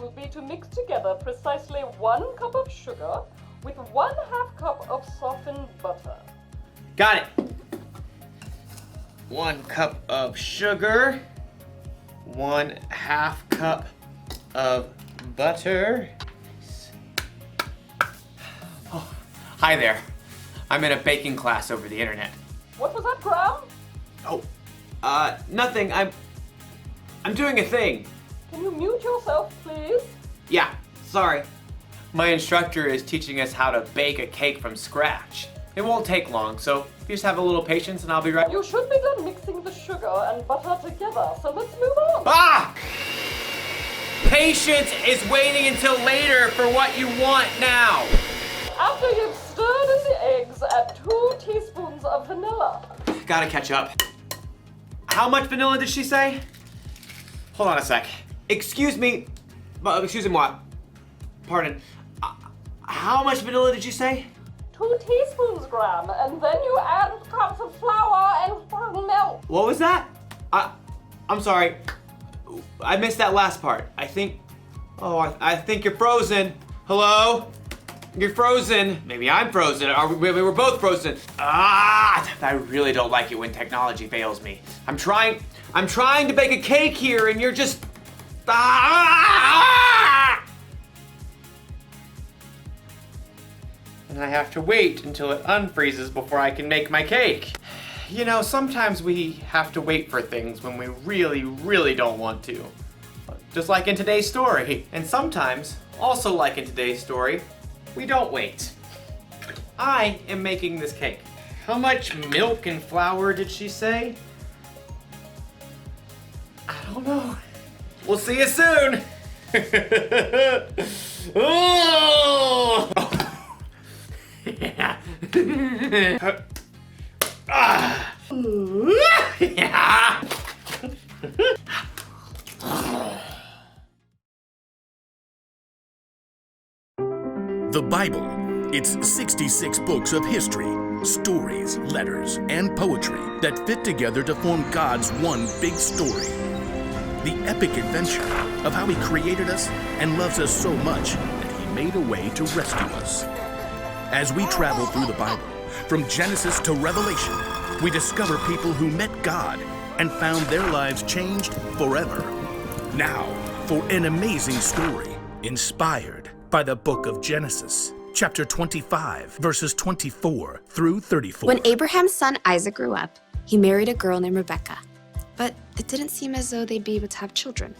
would be to mix together precisely 1 cup of sugar with 1/2 cup of softened butter. Got it. 1 cup of sugar, 1/2 cup of butter. Oh, hi there. I'm in a baking class over the internet. What was that, Graham? Oh, nothing. I'm doing a thing. Can you mute yourself, please? Yeah, sorry. My instructor is teaching us how to bake a cake from scratch. It won't take long, so just have a little patience and I'll be right. You should be done mixing the sugar and butter together, so let's move on. Ah! Patience is waiting until later for what you want now. After you've stirred in the eggs, add 2 teaspoons of vanilla. Gotta catch up. How much vanilla did she say? Hold on a sec. Excuse me. Moi. Pardon. How much vanilla did you say? 2 teaspoons, Graham, and then you add cups of flour and milk. What was that? I'm sorry. I missed that last part. I think you're frozen. Hello? You're frozen. Maybe I'm frozen. Maybe we're both frozen. I really don't like it when technology fails me. I'm trying to bake a cake here and you're just... And I have to wait until it unfreezes before I can make my cake. You know, sometimes we have to wait for things when we really, really don't want to. Just like in today's story. And sometimes, also like in today's story, we don't wait. I am making this cake. How much milk and flour did she say? I don't know. We'll see you soon. Oh! Yeah. Yeah. The Bible. It's 66 books of history, stories, letters, and poetry that fit together to form God's one big story. The epic adventure of how He created us and loves us so much that He made a way to rescue us. As we travel through the Bible, from Genesis to Revelation, we discover people who met God and found their lives changed forever. Now, for an amazing story inspired by the book of Genesis, chapter 25, verses 24 through 34. When Abraham's son Isaac grew up, he married a girl named Rebekah. But it didn't seem as though they'd be able to have children.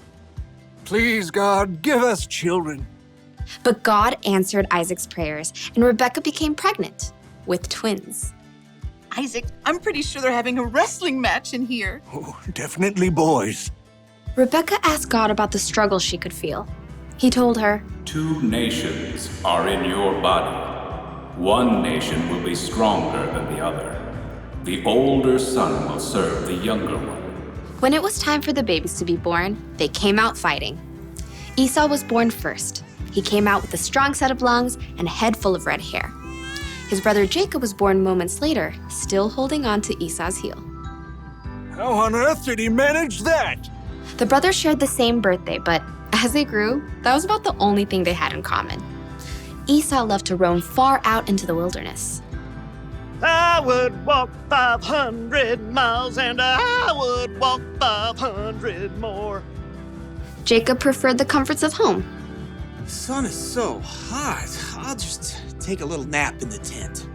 Please, God, give us children. But God answered Isaac's prayers, and Rebekah became pregnant with twins. Isaac, I'm pretty sure they're having a wrestling match in here. Oh, definitely boys. Rebekah asked God about the struggle she could feel. He told her, 2 nations are in your body. 1 nation will be stronger than the other. The older son will serve the younger one. When it was time for the babies to be born, they came out fighting. Esau was born first. He came out with a strong set of lungs and a head full of red hair. His brother Jacob was born moments later, still holding on to Esau's heel. How on earth did he manage that? The brothers shared the same birthday, but as they grew, that was about the only thing they had in common. Esau loved to roam far out into the wilderness. I would walk 500 miles and I would walk 500 more. Jacob preferred the comforts of home. The sun is so hot. I'll just take a little nap in the tent.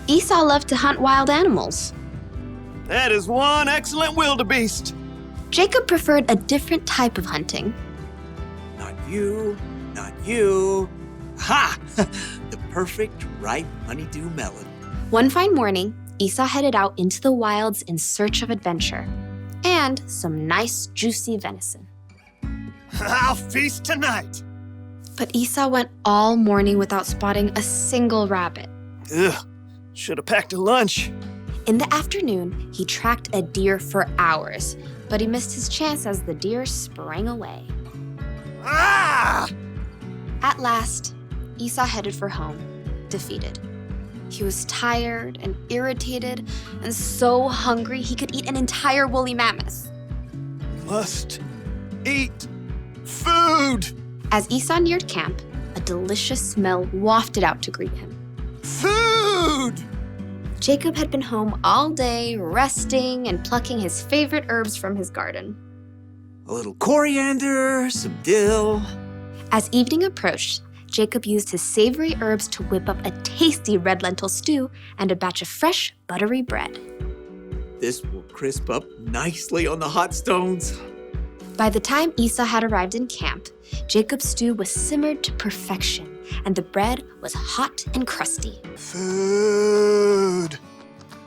Esau loved to hunt wild animals. That is one excellent wildebeest. Jacob preferred a different type of hunting. Not you, not you. Ha! The perfect ripe honeydew melon. One fine morning, Esau headed out into the wilds in search of adventure and some nice, juicy venison. I'll feast tonight. But Esau went all morning without spotting a single rabbit. Ugh, should have packed a lunch. In the afternoon, he tracked a deer for hours, but he missed his chance as the deer sprang away. Ah! At last, Esau headed for home, defeated. He was tired and irritated and so hungry he could eat an entire woolly mammoth. Must eat food. As Esau neared camp, a delicious smell wafted out to greet him. Food! Jacob had been home all day, resting and plucking his favorite herbs from his garden. A little coriander, some dill. As evening approached, Jacob used his savory herbs to whip up a tasty red lentil stew and a batch of fresh, buttery bread. This will crisp up nicely on the hot stones. By the time Esau had arrived in camp, Jacob's stew was simmered to perfection, and the bread was hot and crusty. Food!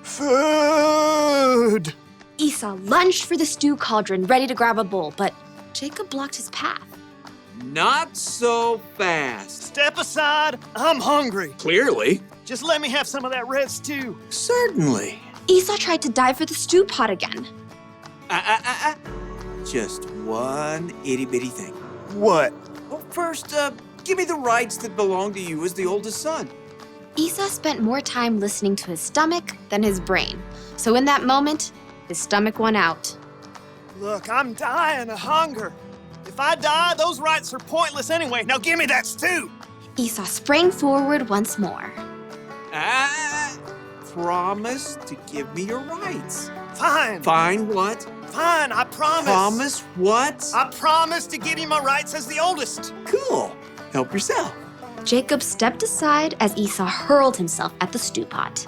Food! Esau lunged for the stew cauldron, ready to grab a bowl, but Jacob blocked his path. Not so fast. Step aside, I'm hungry. Clearly. Just let me have some of that red stew. Certainly. Esau tried to dive for the stew pot again. Just one itty-bitty thing. What? Well, first, give me the rights that belong to you as the oldest son. Esau spent more time listening to his stomach than his brain. So in that moment, his stomach won out. Look, I'm dying of hunger. If I die, those rights are pointless anyway. Now give me that stew. Esau sprang forward once more. Promise to give me your rights. Fine. Fine what? Fine, I promise. Promise what? I promise to give you my rights as the oldest. Cool. Help yourself. Jacob stepped aside as Esau hurled himself at the stew pot.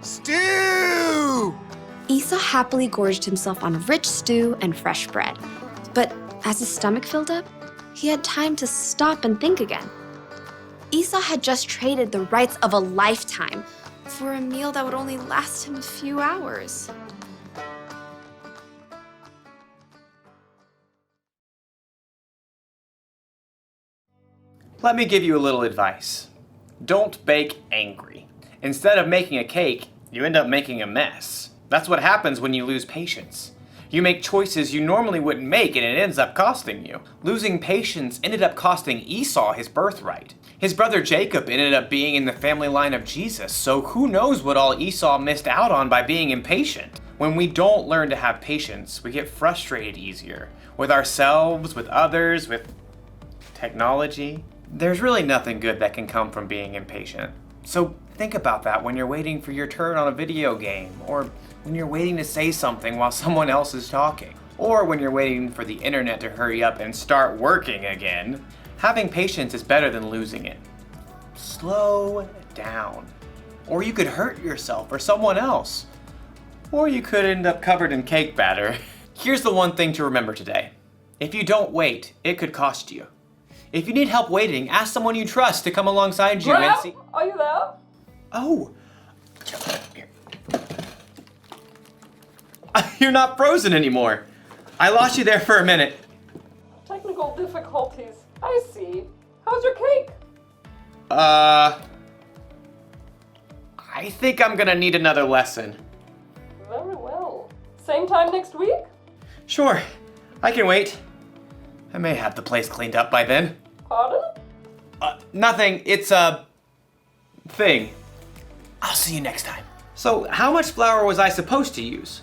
Stew! Esau happily gorged himself on rich stew and fresh bread. But as his stomach filled up, he had time to stop and think again. Esau had just traded the rights of a lifetime for a meal that would only last him a few hours. Let me give you a little advice. Don't bake angry. Instead of making a cake, you end up making a mess. That's what happens when you lose patience. You make choices you normally wouldn't make and it ends up costing you. Losing patience ended up costing Esau his birthright. His brother Jacob ended up being in the family line of Jesus, so who knows what all Esau missed out on by being impatient. When we don't learn to have patience, we get frustrated easier. With ourselves, with others, with technology. There's really nothing good that can come from being impatient. So think about that when you're waiting for your turn on a video game, or when you're waiting to say something while someone else is talking, or when you're waiting for the internet to hurry up and start working again. Having patience is better than losing it. Slow down. Or you could hurt yourself or someone else. Or you could end up covered in cake batter. Here's the one thing to remember today. If you don't wait, it could cost you. If you need help waiting, ask someone you trust to come alongside you and see. Are you there? Oh. You're not frozen anymore. I lost you there for a minute. Technical difficulties. I see. How's your cake? I think I'm gonna need another lesson. Very well. Same time next week? Sure, I can wait. I may have the place cleaned up by then. Pardon? Nothing, it's a thing. I'll see you next time. So, how much flour was I supposed to use?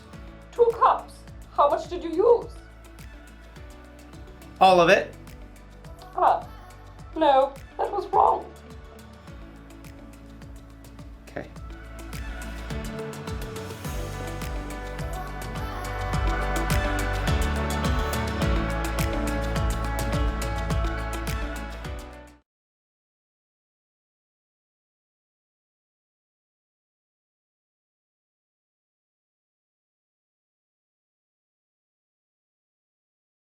2 cups. How much did you use? All of it? No, that was wrong. Okay.